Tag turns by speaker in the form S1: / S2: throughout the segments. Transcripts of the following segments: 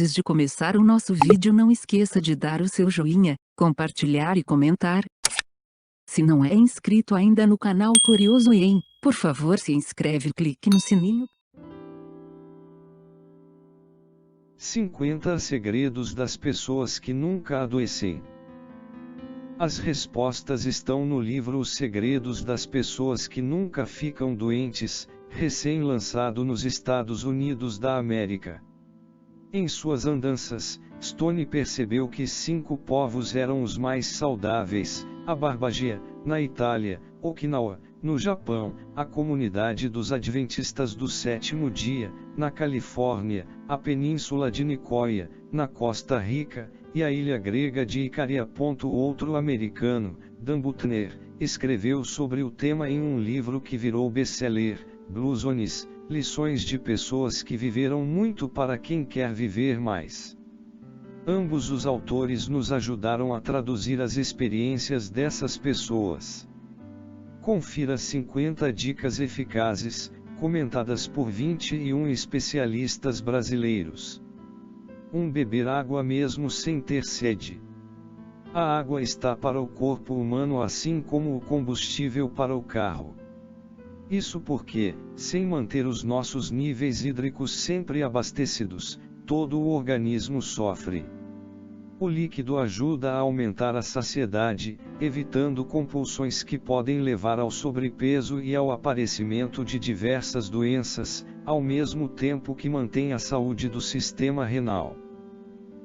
S1: Antes de começar o nosso vídeo, não esqueça de dar o seu joinha, compartilhar e comentar. Se não é inscrito ainda no canal Curioso Ien, por favor se inscreve e clique no sininho.
S2: 50 segredos das pessoas que nunca adoecem. As respostas estão no livro Os Segredos das Pessoas que Nunca Ficam Doentes, recém-lançado nos Estados Unidos da América. Em suas andanças, Stone percebeu que 5 povos eram os mais saudáveis: a Barbagia, na Itália; Okinawa, no Japão; a comunidade dos Adventistas do Sétimo Dia, na Califórnia; a Península de Nicoya, na Costa Rica; e a ilha grega de Icaria. Outro americano, Dan Buettner, escreveu sobre o tema em um livro que virou best-seller, Blue Zones: Lições de pessoas que viveram muito para quem quer viver mais. Ambos os autores nos ajudaram a traduzir as experiências dessas pessoas. Confira 50 dicas eficazes, comentadas por 21 especialistas brasileiros. 1. Beber água mesmo sem ter sede. A água está para o corpo humano assim como o combustível para o carro. Isso porque, sem manter os nossos níveis hídricos sempre abastecidos, todo o organismo sofre. O líquido ajuda a aumentar a saciedade, evitando compulsões que podem levar ao sobrepeso e ao aparecimento de diversas doenças, ao mesmo tempo que mantém a saúde do sistema renal.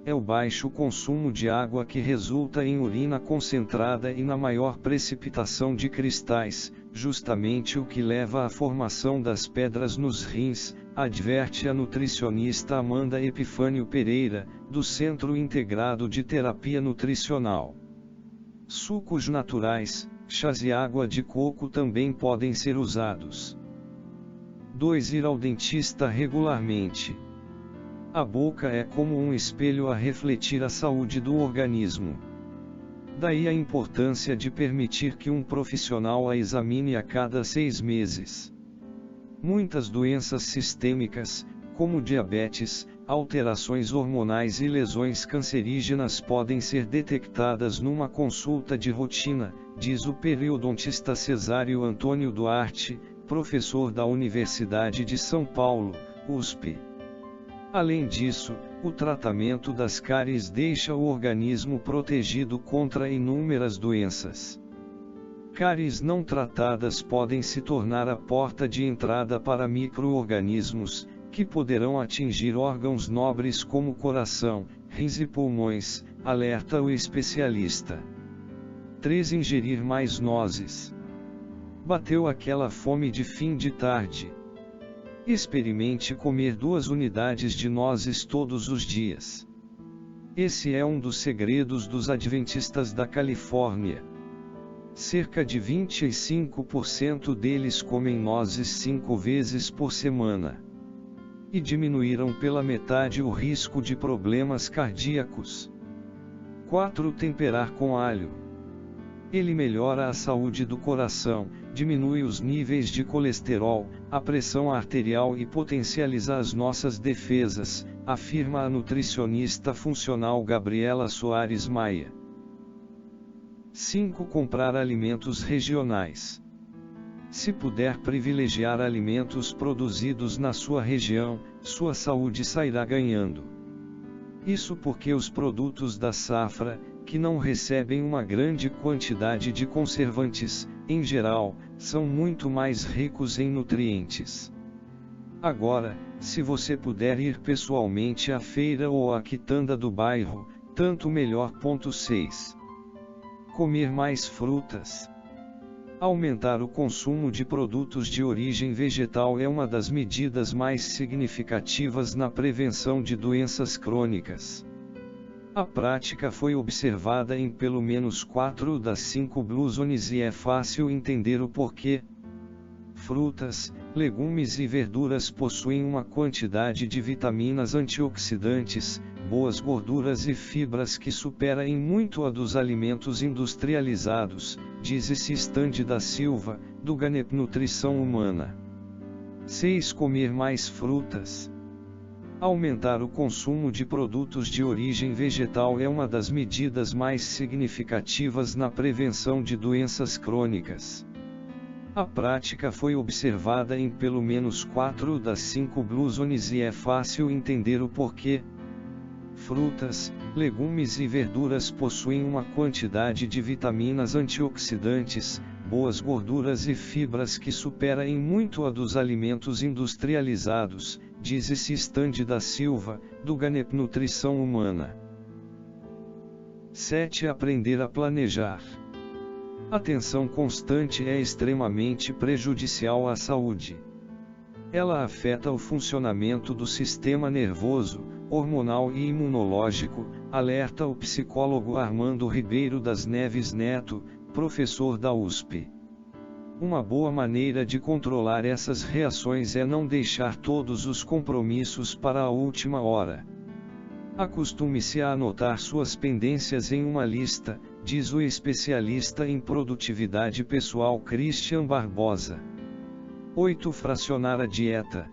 S2: É o baixo consumo de água que resulta em urina concentrada e na maior precipitação de cristais, justamente o que leva à formação das pedras nos rins, adverte a nutricionista Amanda Epifânio Pereira, do Centro Integrado de Terapia Nutricional. Sucos naturais, chás e água de coco também podem ser usados. 2. Ir ao dentista regularmente. A boca é como um espelho a refletir a saúde do organismo. Daí a importância de permitir que um profissional a examine a cada 6 meses. Muitas doenças sistêmicas, como diabetes, alterações hormonais e lesões cancerígenas podem ser detectadas numa consulta de rotina, diz o periodontista Cesário Antônio Duarte, professor da Universidade de São Paulo, USP. Além disso, o tratamento das cáries deixa o organismo protegido contra inúmeras doenças. Cáries não tratadas podem se tornar a porta de entrada para micro-organismos, que poderão atingir órgãos nobres como coração, rins e pulmões, alerta o especialista. 3. Ingerir mais nozes. Bateu aquela fome de fim de tarde? Experimente comer 2 unidades de nozes todos os dias. Esse é um dos segredos dos Adventistas da Califórnia. Cerca de 25% deles comem nozes 5 vezes por semana. E diminuíram pela metade o risco de problemas cardíacos. 4. Temperar com alho. Ele melhora a saúde do coração, diminui os níveis de colesterol, a pressão arterial e potencializa as nossas defesas, afirma a nutricionista funcional Gabriela Soares Maia. 5. Comprar alimentos regionais. Se puder privilegiar alimentos produzidos na sua região, sua saúde sairá ganhando. Isso porque os produtos da safra, que não recebem uma grande quantidade de conservantes, em geral, são muito mais ricos em nutrientes. Agora, se você puder ir pessoalmente à feira ou à quitanda do bairro, tanto melhor. 6. Comer mais frutas. Aumentar o consumo de produtos de origem vegetal é uma das medidas mais significativas na prevenção de doenças crônicas. A prática foi observada em pelo menos 4 das 5 Blue Zones e é fácil entender o porquê. Frutas, legumes e verduras possuem uma quantidade de vitaminas antioxidantes, boas gorduras e fibras que supera em muito a dos alimentos industrializados, diz Estande da Silva, do GANEP Nutrição Humana. 6. Comer mais frutas. Aumentar o consumo de produtos de origem vegetal é uma das medidas mais significativas na prevenção de doenças crônicas. A prática foi observada em pelo menos 4 das 5 Blue Zones e é fácil entender o porquê. Frutas, legumes e verduras possuem uma quantidade de vitaminas antioxidantes, boas gorduras e fibras que supera em muito a dos alimentos industrializados, diz esse Estande da Silva, do GANEP Nutrição Humana. 7. Aprender a planejar. A tensão constante é extremamente prejudicial à saúde. Ela afeta o funcionamento do sistema nervoso, hormonal e imunológico, alerta o psicólogo Armando Ribeiro das Neves Neto, professor da USP. Uma boa maneira de controlar essas reações é não deixar todos os compromissos para a última hora. Acostume-se a anotar suas pendências em uma lista, diz o especialista em produtividade pessoal Christian Barbosa. 8. Fracionar a dieta.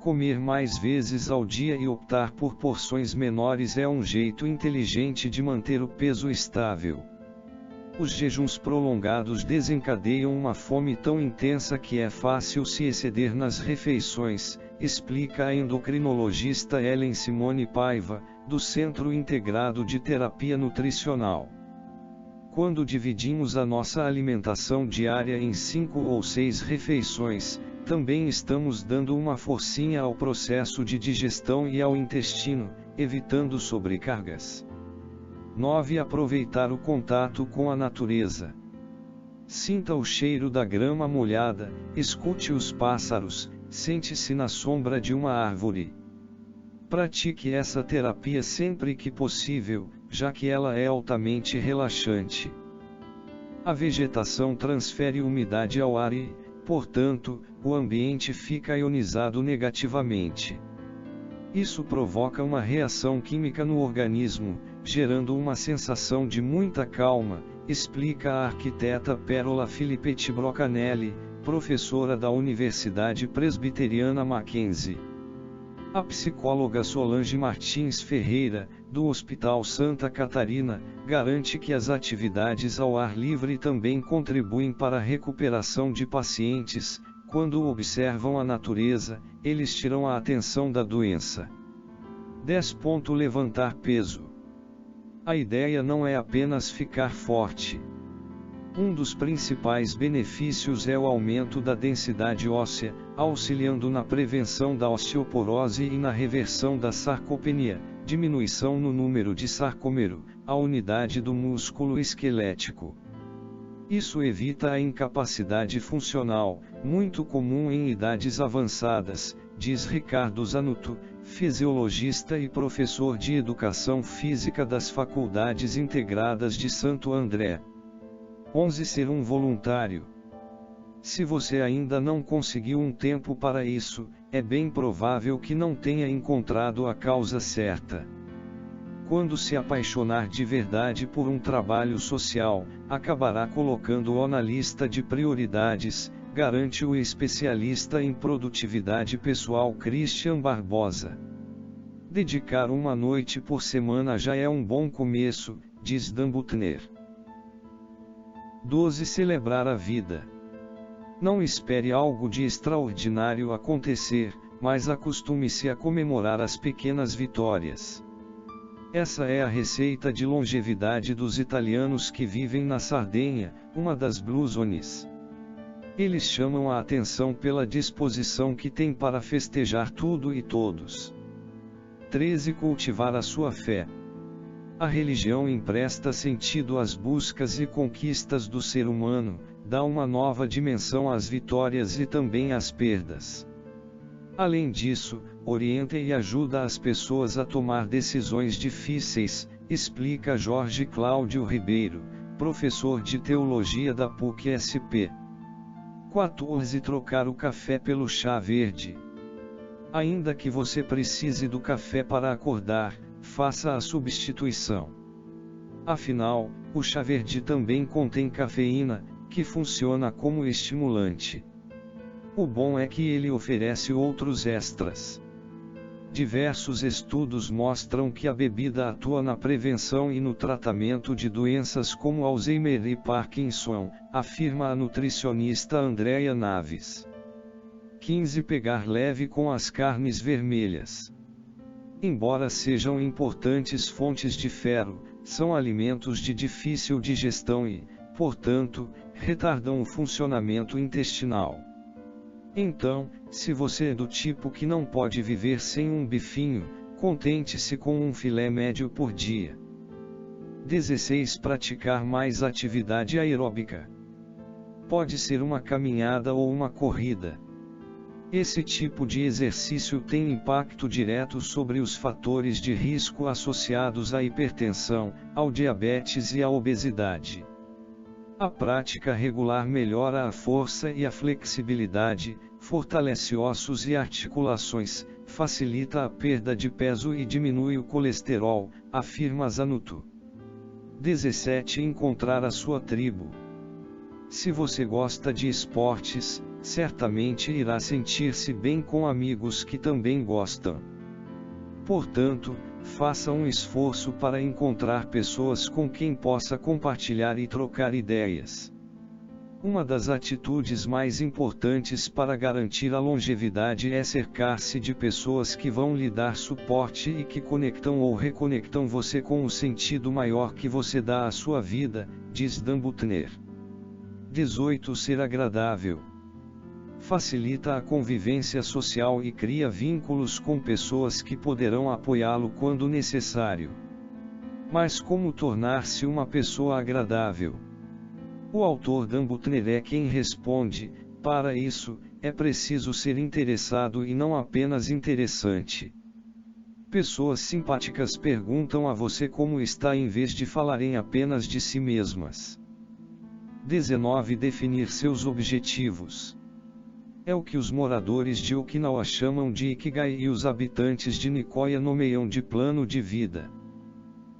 S2: Comer mais vezes ao dia e optar por porções menores é um jeito inteligente de manter o peso estável. Os jejuns prolongados desencadeiam uma fome tão intensa que é fácil se exceder nas refeições, explica a endocrinologista Ellen Simone Paiva, do Centro Integrado de Terapia Nutricional. Quando dividimos a nossa alimentação diária em 5 ou 6 refeições, também estamos dando uma forcinha ao processo de digestão e ao intestino, evitando sobrecargas. 9. Aproveitar o contato com a natureza. Sinta o cheiro da grama molhada, escute os pássaros, sente-se na sombra de uma árvore. Pratique essa terapia sempre que possível, já que ela é altamente relaxante. A vegetação transfere umidade ao ar e, portanto, o ambiente fica ionizado negativamente. Isso provoca uma reação química no organismo, gerando uma sensação de muita calma, explica a arquiteta Pérola Filippetti Brocanelli, professora da Universidade Presbiteriana Mackenzie. A psicóloga Solange Martins Ferreira, do Hospital Santa Catarina, garante que as atividades ao ar livre também contribuem para a recuperação de pacientes. Quando observam a natureza, eles tiram a atenção da doença. 10. Levantar peso. A ideia não é apenas ficar forte. Um dos principais benefícios é o aumento da densidade óssea, auxiliando na prevenção da osteoporose e na reversão da sarcopenia, diminuição no número de sarcômero, a unidade do músculo esquelético. Isso evita a incapacidade funcional, muito comum em idades avançadas, diz Ricardo Zanutto, fisiologista e professor de Educação Física das Faculdades Integradas de Santo André. 11. Ser um voluntário. Se você ainda não conseguiu um tempo para isso, é bem provável que não tenha encontrado a causa certa. Quando se apaixonar de verdade por um trabalho social, acabará colocando-o na lista de prioridades, garante o especialista em produtividade pessoal Christian Barbosa. Dedicar uma noite por semana já é um bom começo, diz Dan Buettner. 12. Celebrar a vida. Não espere algo de extraordinário acontecer, mas acostume-se a comemorar as pequenas vitórias. Essa é a receita de longevidade dos italianos que vivem na Sardenha, uma das Blue Zones. Eles chamam a atenção pela disposição que têm para festejar tudo e todos. 13. Cultivar a sua fé. A religião empresta sentido às buscas e conquistas do ser humano, dá uma nova dimensão às vitórias e também às perdas. Além disso, orienta e ajuda as pessoas a tomar decisões difíceis, explica Jorge Cláudio Ribeiro, professor de teologia da PUC-SP. 14. Trocar o café pelo chá verde. Ainda que você precise do café para acordar, faça a substituição. Afinal, o chá verde também contém cafeína, que funciona como estimulante. O bom é que ele oferece outros extras. Diversos estudos mostram que a bebida atua na prevenção e no tratamento de doenças como Alzheimer e Parkinson, afirma a nutricionista Andréia Naves. 15. Pegar leve com as carnes vermelhas. Embora sejam importantes fontes de ferro, são alimentos de difícil digestão e, portanto, retardam o funcionamento intestinal. Então, se você é do tipo que não pode viver sem um bifinho, contente-se com um filé médio por dia. 16. Praticar mais atividade aeróbica. Pode ser uma caminhada ou uma corrida. Esse tipo de exercício tem impacto direto sobre os fatores de risco associados à hipertensão, ao diabetes e à obesidade. A prática regular melhora a força e a flexibilidade, fortalece ossos e articulações, facilita a perda de peso e diminui o colesterol, afirma Zanuto. 17. Encontrar a sua tribo. Se você gosta de esportes, certamente irá sentir-se bem com amigos que também gostam. Portanto, faça um esforço para encontrar pessoas com quem possa compartilhar e trocar ideias. Uma das atitudes mais importantes para garantir a longevidade é cercar-se de pessoas que vão lhe dar suporte e que conectam ou reconectam você com o sentido maior que você dá à sua vida, diz Dan Buettner. 18. Ser agradável. Facilita a convivência social e cria vínculos com pessoas que poderão apoiá-lo quando necessário. Mas como tornar-se uma pessoa agradável? O autor Dan Buettner é quem responde: para isso, é preciso ser interessado e não apenas interessante. Pessoas simpáticas perguntam a você como está em vez de falarem apenas de si mesmas. 19. Definir seus objetivos. É o que os moradores de Okinawa chamam de Ikigai e os habitantes de Nicoya nomeiam de plano de vida.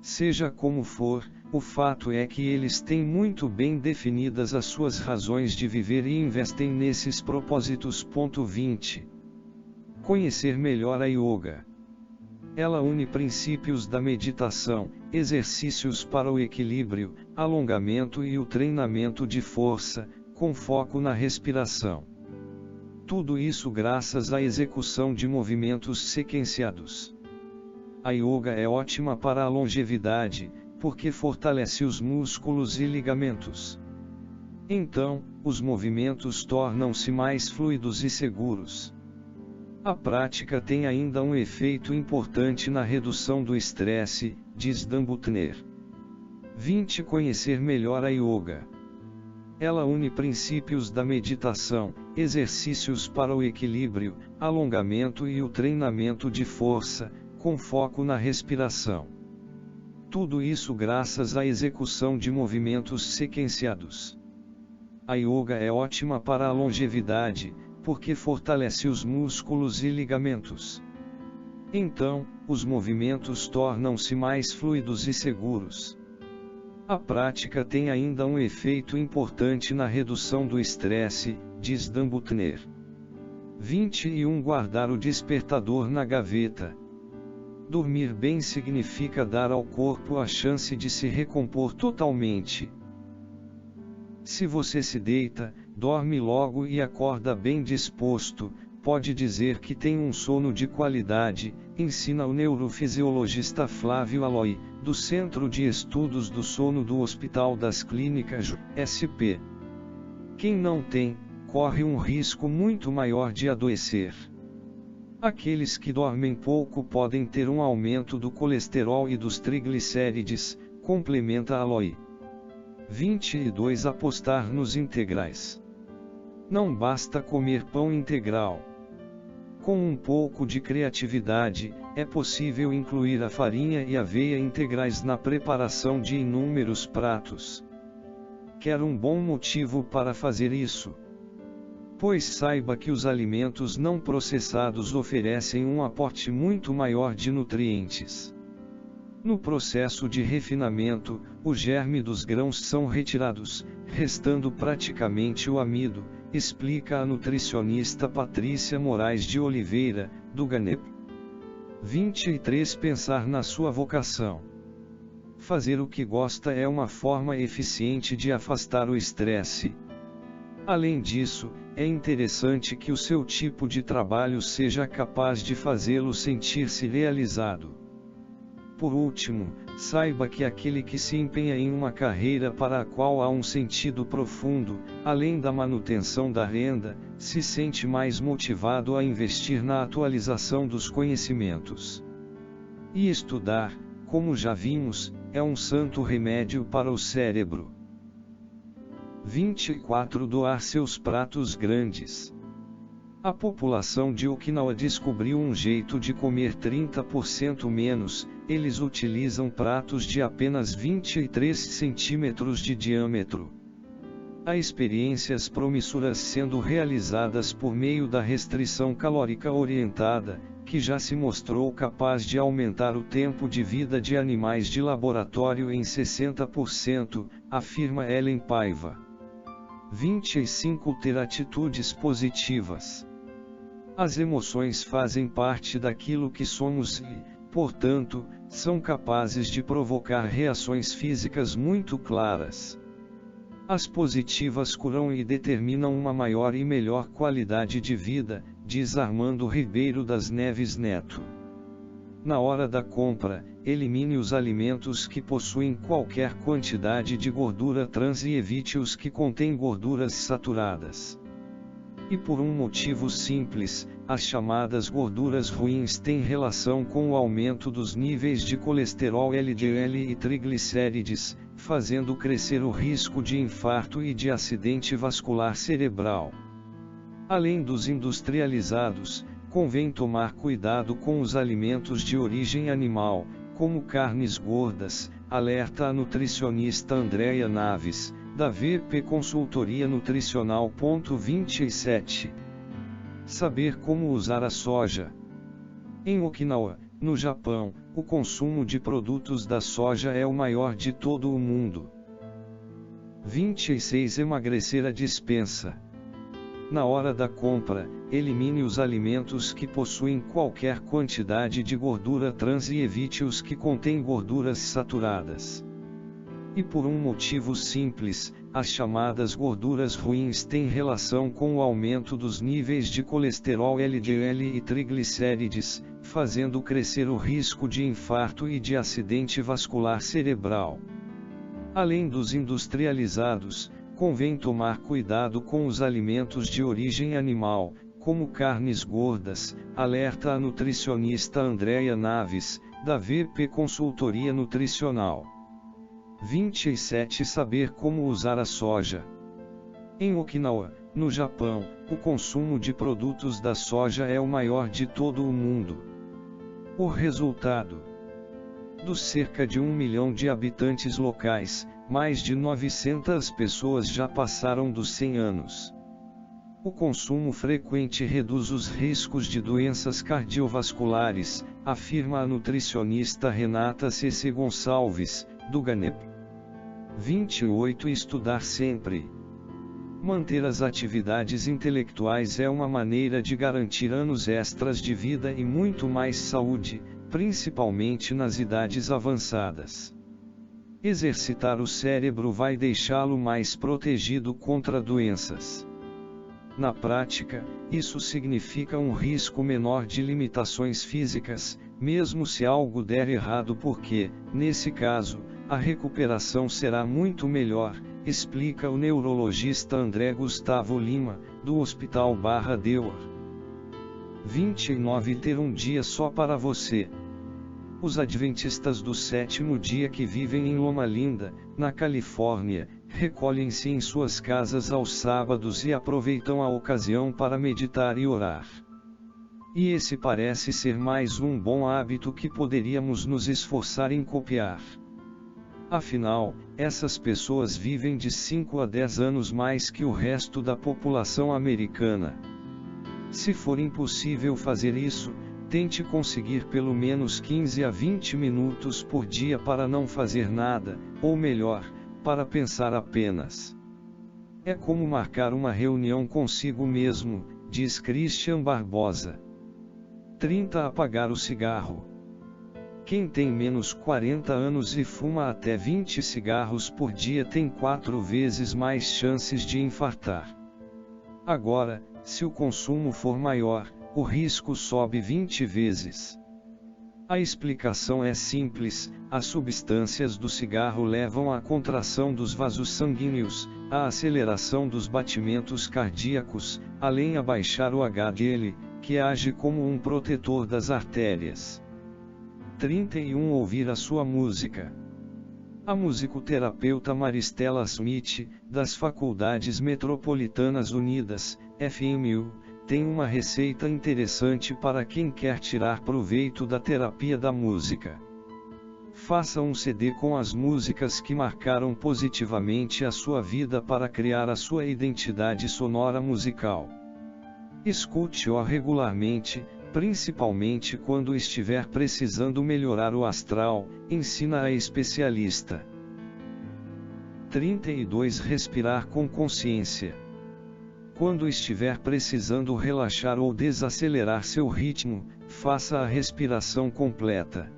S2: Seja como for, o fato é que eles têm muito bem definidas as suas razões de viver e investem nesses propósitos. 20. Conhecer melhor a yoga. Ela une princípios da meditação, exercícios para o equilíbrio, alongamento e o treinamento de força, com foco na respiração. Tudo isso graças à execução de movimentos sequenciados. A yoga é ótima para a longevidade, porque fortalece os músculos e ligamentos. Então, os movimentos tornam-se mais fluidos e seguros. A prática tem ainda um efeito importante na redução do estresse, diz Dan Buettner. 20. Conhecer melhor a yoga. Ela une princípios da meditação, exercícios para o equilíbrio, alongamento e o treinamento de força, com foco na respiração. Tudo isso graças à execução de movimentos sequenciados. A yoga é ótima para a longevidade, porque fortalece os músculos e ligamentos. Então, os movimentos tornam-se mais fluidos e seguros. A prática tem ainda um efeito importante na redução do estresse, diz Dan Buettner. 21. Guardar o despertador na gaveta. Dormir bem significa dar ao corpo a chance de se recompor totalmente. Se você se deita, dorme logo e acorda bem disposto, pode dizer que tem um sono de qualidade, ensina o neurofisiologista Flávio Aloy, do Centro de Estudos do Sono do Hospital das Clínicas, SP. Quem não tem, corre um risco muito maior de adoecer. Aqueles que dormem pouco podem ter um aumento do colesterol e dos triglicérides, complementa Aloy. 22. Apostar nos integrais. Não basta comer pão integral. Com um pouco de criatividade, é possível incluir a farinha e aveia integrais na preparação de inúmeros pratos. Quer um bom motivo para fazer isso? Pois saiba que os alimentos não processados oferecem um aporte muito maior de nutrientes. No processo de refinamento, o germe dos grãos são retirados, restando praticamente o amido, explica a nutricionista Patrícia Moraes de Oliveira, do GANEP. 23. Pensar na sua vocação. Fazer o que gosta é uma forma eficiente de afastar o estresse. Além disso, é interessante que o seu tipo de trabalho seja capaz de fazê-lo sentir-se realizado. Por último, saiba que aquele que se empenha em uma carreira para a qual há um sentido profundo, além da manutenção da renda, se sente mais motivado a investir na atualização dos conhecimentos. E estudar, como já vimos, é um santo remédio para o cérebro. 24. Doar seus pratos grandes. A população de Okinawa descobriu um jeito de comer 30% menos. Eles utilizam pratos de apenas 23 centímetros de diâmetro. Há experiências promissoras sendo realizadas por meio da restrição calórica orientada, que já se mostrou capaz de aumentar o tempo de vida de animais de laboratório em 60%, afirma Ellen Paiva. 25. Ter atitudes positivas. As emoções fazem parte daquilo que somos e, portanto, são capazes de provocar reações físicas muito claras. As positivas curam e determinam uma maior e melhor qualidade de vida, diz Armando Ribeiro das Neves Neto. Na hora da compra, elimine os alimentos que possuem qualquer quantidade de gordura trans e evite os que contêm gorduras saturadas. E por um motivo simples, as chamadas gorduras ruins têm relação com o aumento dos níveis de colesterol LDL e triglicérides, fazendo crescer o risco de infarto e de acidente vascular cerebral. Além dos industrializados, convém tomar cuidado com os alimentos de origem animal, como carnes gordas, alerta a nutricionista Andréia Naves, da VP Consultoria Nutricional. 27. Saber como usar a soja. Em Okinawa, no Japão, o consumo de produtos da soja é o maior de todo o mundo. 26. Emagrecer a dispensa. Na hora da compra, elimine os alimentos que possuem qualquer quantidade de gordura trans e evite os que contêm gorduras saturadas. E por um motivo simples, as chamadas gorduras ruins têm relação com o aumento dos níveis de colesterol LDL e triglicérides, fazendo crescer o risco de infarto e de acidente vascular cerebral. Além dos industrializados, convém tomar cuidado com os alimentos de origem animal, como carnes gordas, alerta a nutricionista Andréia Naves, da VP Consultoria Nutricional. 27. Saber como usar a soja. Em Okinawa, no Japão, o consumo de produtos da soja é o maior de todo o mundo. O resultado: dos cerca de 1 milhão de habitantes locais, mais de 900 pessoas já passaram dos 100 anos. O consumo frequente reduz os riscos de doenças cardiovasculares, afirma a nutricionista Renata C.C. Gonçalves, do GANEP. 28. Estudar sempre. Manter as atividades intelectuais é uma maneira de garantir anos extras de vida e muito mais saúde, principalmente nas idades avançadas. Exercitar o cérebro vai deixá-lo mais protegido contra doenças. Na prática, isso significa um risco menor de limitações físicas, mesmo se algo der errado, porque, nesse caso, a recuperação será muito melhor, explica o neurologista André Gustavo Lima, do Hospital Barra Deuer. 29. Ter um dia só para você. Os adventistas do sétimo dia que vivem em Loma Linda, na Califórnia, recolhem-se em suas casas aos sábados e aproveitam a ocasião para meditar e orar. E esse parece ser mais um bom hábito que poderíamos nos esforçar em copiar. Afinal, essas pessoas vivem de 5 a 10 anos mais que o resto da população americana. Se for impossível fazer isso, tente conseguir pelo menos 15 a 20 minutos por dia para não fazer nada, ou melhor, para pensar apenas. É como marcar uma reunião consigo mesmo, diz Christian Barbosa. 30. Apagar o cigarro. Quem tem menos 40 anos e fuma até 20 cigarros por dia tem 4 vezes mais chances de infartar. Agora, se o consumo for maior, o risco sobe 20 vezes. A explicação é simples: as substâncias do cigarro levam à contração dos vasos sanguíneos, à aceleração dos batimentos cardíacos, além de baixar o HDL, que age como um protetor das artérias. 31. Ouvir a sua música. A musicoterapeuta Maristela Smith, das Faculdades Metropolitanas Unidas, FMU, tem uma receita interessante para quem quer tirar proveito da terapia da música. Faça um CD com as músicas que marcaram positivamente a sua vida para criar a sua identidade sonora musical. Escute-o regularmente, principalmente quando estiver precisando melhorar o astral, ensina a especialista. 32. Respirar com consciência. Quando estiver precisando relaxar ou desacelerar seu ritmo, faça a respiração completa.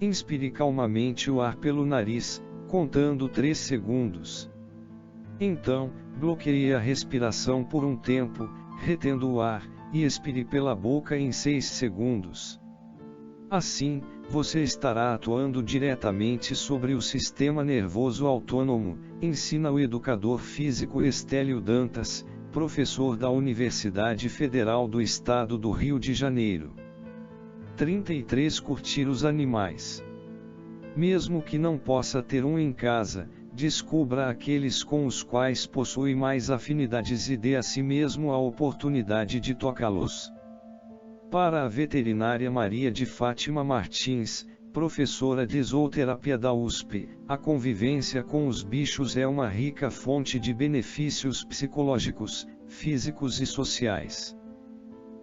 S2: Inspire calmamente o ar pelo nariz, contando 3 segundos. Então, bloqueie a respiração por um tempo, retendo o ar, e expire pela boca em 6 segundos. Assim, você estará atuando diretamente sobre o sistema nervoso autônomo, ensina o educador físico Estélio Dantas, professor da Universidade Federal do Estado do Rio de Janeiro. 33. Curtir os animais. Mesmo que não possa ter um em casa, descubra aqueles com os quais possui mais afinidades e dê a si mesmo a oportunidade de tocá-los. Para a veterinária Maria de Fátima Martins, professora de zooterapia da USP, a convivência com os bichos é uma rica fonte de benefícios psicológicos, físicos e sociais.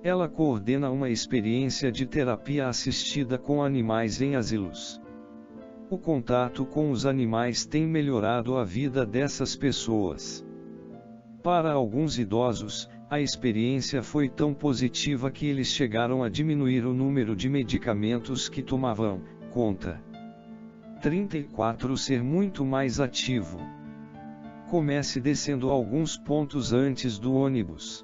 S2: Ela coordena uma experiência de terapia assistida com animais em asilos. O contato com os animais tem melhorado a vida dessas pessoas. Para alguns idosos, a experiência foi tão positiva que eles chegaram a diminuir o número de medicamentos que tomavam, conta. 34. Ser muito mais ativo. Comece descendo alguns pontos antes do ônibus.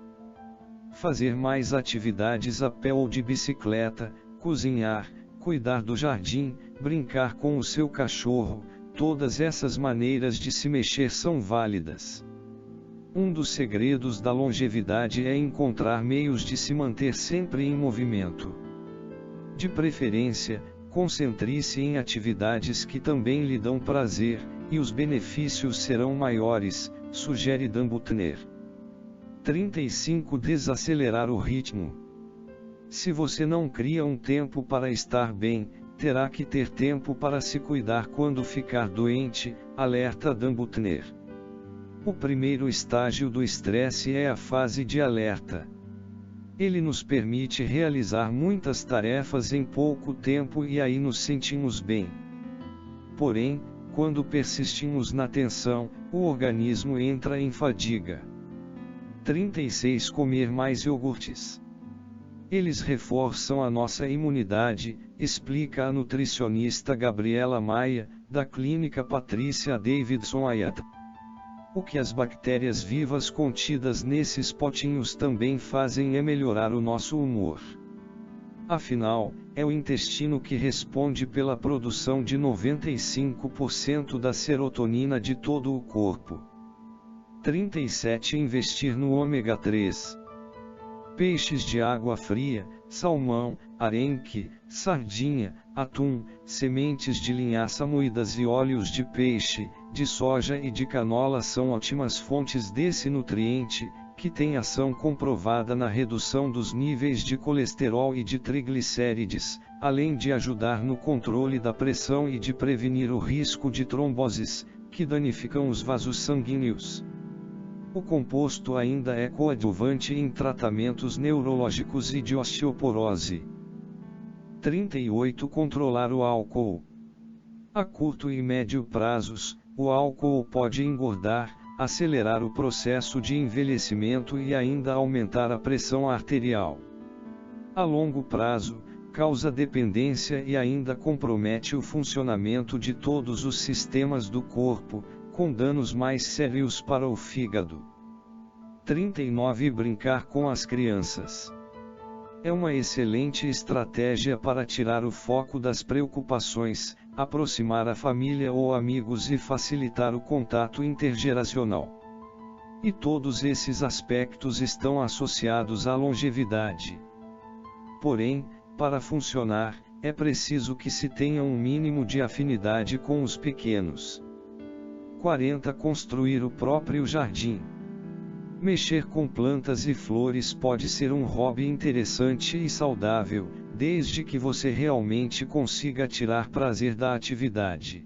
S2: Fazer mais atividades a pé ou de bicicleta, cozinhar, cuidar do jardim, brincar com o seu cachorro, todas essas maneiras de se mexer são válidas. Um dos segredos da longevidade é encontrar meios de se manter sempre em movimento. De preferência, concentre-se em atividades que também lhe dão prazer, e os benefícios serão maiores, sugere Dan Buettner. 35. Desacelerar o ritmo. Se você não cria um tempo para estar bem, terá que ter tempo para se cuidar quando ficar doente, alerta Dan Buettner. O primeiro estágio do estresse é a fase de alerta. Ele nos permite realizar muitas tarefas em pouco tempo e aí nos sentimos bem. Porém, quando persistimos na tensão, o organismo entra em fadiga. 36. Comer mais iogurtes. Eles reforçam a nossa imunidade, explica a nutricionista Gabriela Maia, da Clínica Patrícia Davidson Ayat. O que as bactérias vivas contidas nesses potinhos também fazem é melhorar o nosso humor. Afinal, é o intestino que responde pela produção de 95% da serotonina de todo o corpo. 37. Investir no ômega 3. Peixes de água fria, salmão, arenque, sardinha, atum, sementes de linhaça moídas e óleos de peixe, de soja e de canola são ótimas fontes desse nutriente, que tem ação comprovada na redução dos níveis de colesterol e de triglicérides, além de ajudar no controle da pressão e de prevenir o risco de tromboses, que danificam os vasos sanguíneos. O composto ainda é coadjuvante em tratamentos neurológicos e de osteoporose. 38. Controlar o álcool. A curto e médio prazos, o álcool pode engordar, acelerar o processo de envelhecimento e ainda aumentar a pressão arterial. A longo prazo, causa dependência e ainda compromete o funcionamento de todos os sistemas do corpo, com danos mais sérios para o fígado. 39. Brincar com as crianças. É uma excelente estratégia para tirar o foco das preocupações, aproximar a família ou amigos e facilitar o contato intergeracional. E todos esses aspectos estão associados à longevidade. Porém, para funcionar, é preciso que se tenha um mínimo de afinidade com os pequenos. 40. Construir o próprio jardim. Mexer com plantas e flores pode ser um hobby interessante e saudável, desde que você realmente consiga tirar prazer da atividade.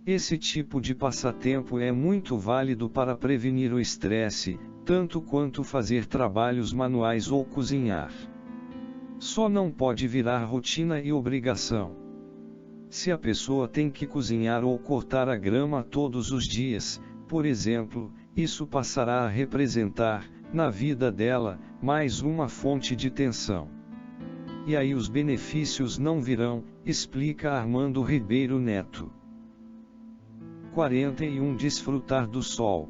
S2: Esse tipo de passatempo é muito válido para prevenir o estresse, tanto quanto fazer trabalhos manuais ou cozinhar. Só não pode virar rotina e obrigação. Se a pessoa tem que cozinhar ou cortar a grama todos os dias, por exemplo, isso passará a representar, na vida dela, mais uma fonte de tensão. E aí os benefícios não virão, explica Armando Ribeiro Neto. 41. Desfrutar do sol.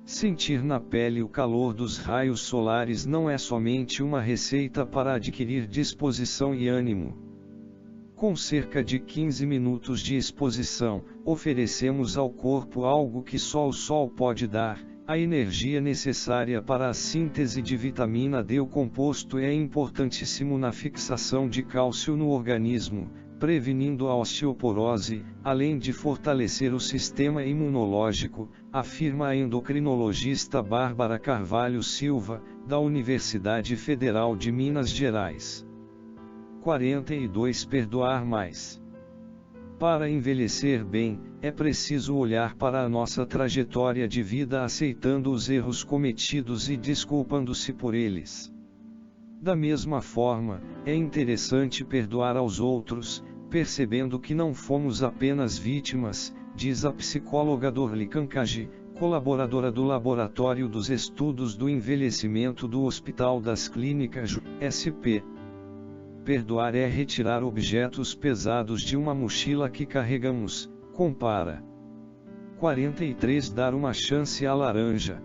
S2: Sentir na pele o calor dos raios solares não é somente uma receita para adquirir disposição e ânimo. Com cerca de 15 minutos de exposição, oferecemos ao corpo algo que só o sol pode dar, a energia necessária para a síntese de vitamina D. O composto é importantíssimo na fixação de cálcio no organismo, prevenindo a osteoporose, além de fortalecer o sistema imunológico, afirma a endocrinologista Bárbara Carvalho Silva, da Universidade Federal de Minas Gerais. 42. Perdoar mais. Para envelhecer bem, é preciso olhar para a nossa trajetória de vida aceitando os erros cometidos e desculpando-se por eles. Da mesma forma, é interessante perdoar aos outros, percebendo que não fomos apenas vítimas, diz a psicóloga Dorli Kankage, colaboradora do Laboratório dos Estudos do Envelhecimento do Hospital das Clínicas, SP. Perdoar é retirar objetos pesados de uma mochila que carregamos, compara. 43. Dar uma chance à laranja.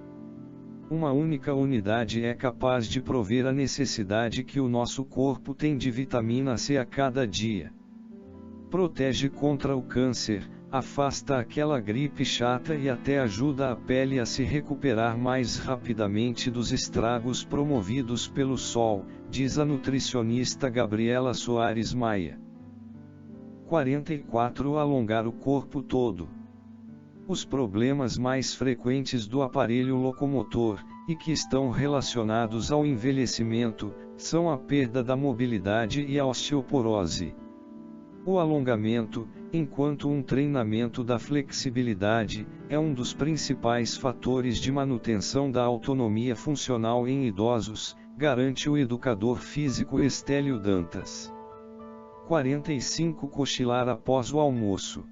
S2: Uma única unidade é capaz de prover a necessidade que o nosso corpo tem de vitamina C a cada dia. Protege contra o câncer, afasta aquela gripe chata e até ajuda a pele a se recuperar mais rapidamente dos estragos promovidos pelo sol, diz a nutricionista Gabriela Soares Maia. 44. Alongar o corpo todo. Os problemas mais frequentes do aparelho locomotor, e que estão relacionados ao envelhecimento, são a perda da mobilidade e a osteoporose. O alongamento, enquanto um treinamento da flexibilidade, é um dos principais fatores de manutenção da autonomia funcional em idosos, garante o educador físico Estélio Dantas. 45. Cochilar após o almoço.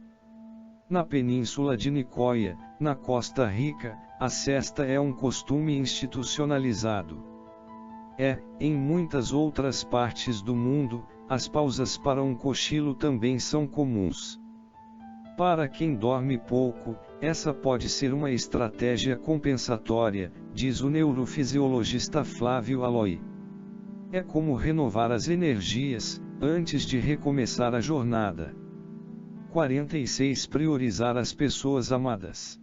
S2: Na península de Nicoya, na Costa Rica, a sesta é um costume institucionalizado. Em muitas outras partes do mundo, as pausas para um cochilo também são comuns. Para quem dorme pouco, essa pode ser uma estratégia compensatória, diz o neurofisiologista Flávio Aloy. É como renovar as energias, antes de recomeçar a jornada. 46. Priorizar as pessoas amadas.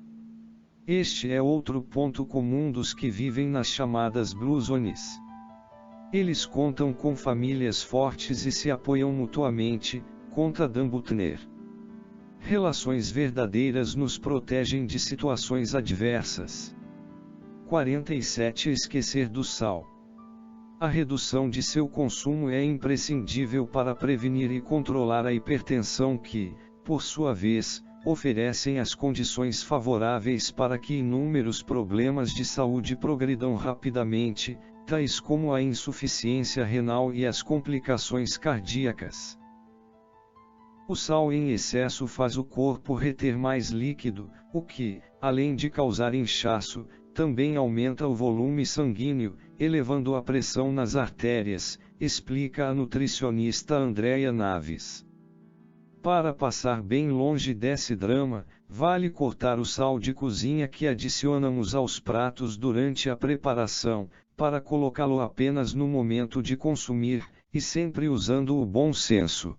S2: Este é outro ponto comum dos que vivem nas chamadas Blue Zones. Eles contam com famílias fortes e se apoiam mutuamente, conta Dan Butner. Relações verdadeiras nos protegem de situações adversas. 47. Esquecer do sal. A redução de seu consumo é imprescindível para prevenir e controlar a hipertensão que, por sua vez, oferecem as condições favoráveis para que inúmeros problemas de saúde progridam rapidamente, tais como a insuficiência renal e as complicações cardíacas. O sal em excesso faz o corpo reter mais líquido, o que, além de causar inchaço, também aumenta o volume sanguíneo, elevando a pressão nas artérias, explica a nutricionista Andréia Naves. Para passar bem longe desse drama, vale cortar o sal de cozinha que adicionamos aos pratos durante a preparação, para colocá-lo apenas no momento de consumir, e sempre usando o bom senso.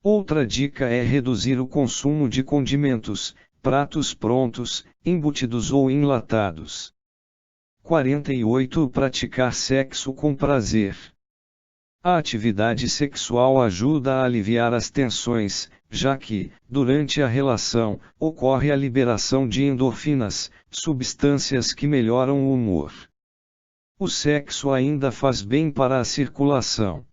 S2: Outra dica é reduzir o consumo de condimentos, pratos prontos, embutidos ou enlatados. 48. Praticar sexo com prazer. A atividade sexual ajuda a aliviar as tensões, já que, durante a relação, ocorre a liberação de endorfinas, substâncias que melhoram o humor. O sexo ainda faz bem para a circulação.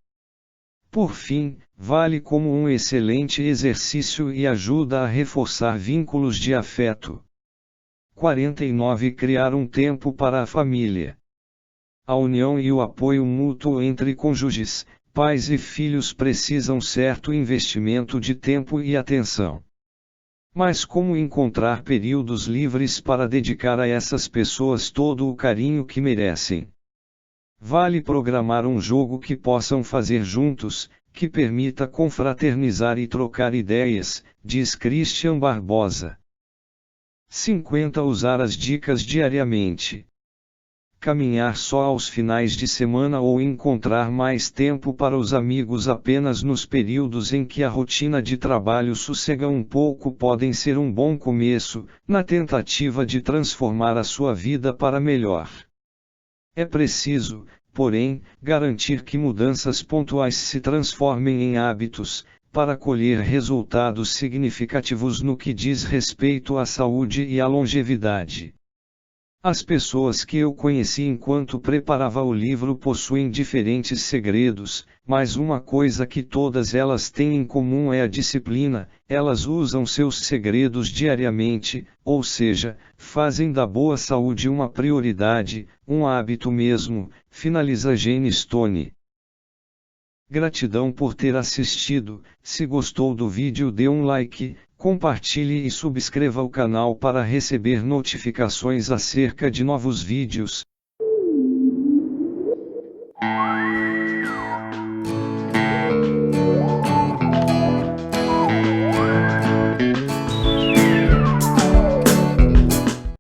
S2: Por fim, vale como um excelente exercício e ajuda a reforçar vínculos de afeto. 49. Criar um tempo para a família. A união e o apoio mútuo entre cônjuges, pais e filhos precisam certo investimento de tempo e atenção. Mas como encontrar períodos livres para dedicar a essas pessoas todo o carinho que merecem? Vale programar um jogo que possam fazer juntos, que permita confraternizar e trocar ideias, diz Christian Barbosa. 50. Usar as dicas diariamente. Caminhar só aos finais de semana ou encontrar mais tempo para os amigos apenas nos períodos em que a rotina de trabalho sossega um pouco podem ser um bom começo, na tentativa de transformar a sua vida para melhor. É preciso, porém, garantir que mudanças pontuais se transformem em hábitos, para colher resultados significativos no que diz respeito à saúde e à longevidade. As pessoas que eu conheci enquanto preparava o livro possuem diferentes segredos, mas uma coisa que todas elas têm em comum é a disciplina. Elas usam seus segredos diariamente, ou seja, fazem da boa saúde uma prioridade, um hábito mesmo, finaliza Jane Stone. Gratidão por ter assistido. Se gostou do vídeo, dê um like, compartilhe e subscreva o canal para receber notificações acerca de novos vídeos.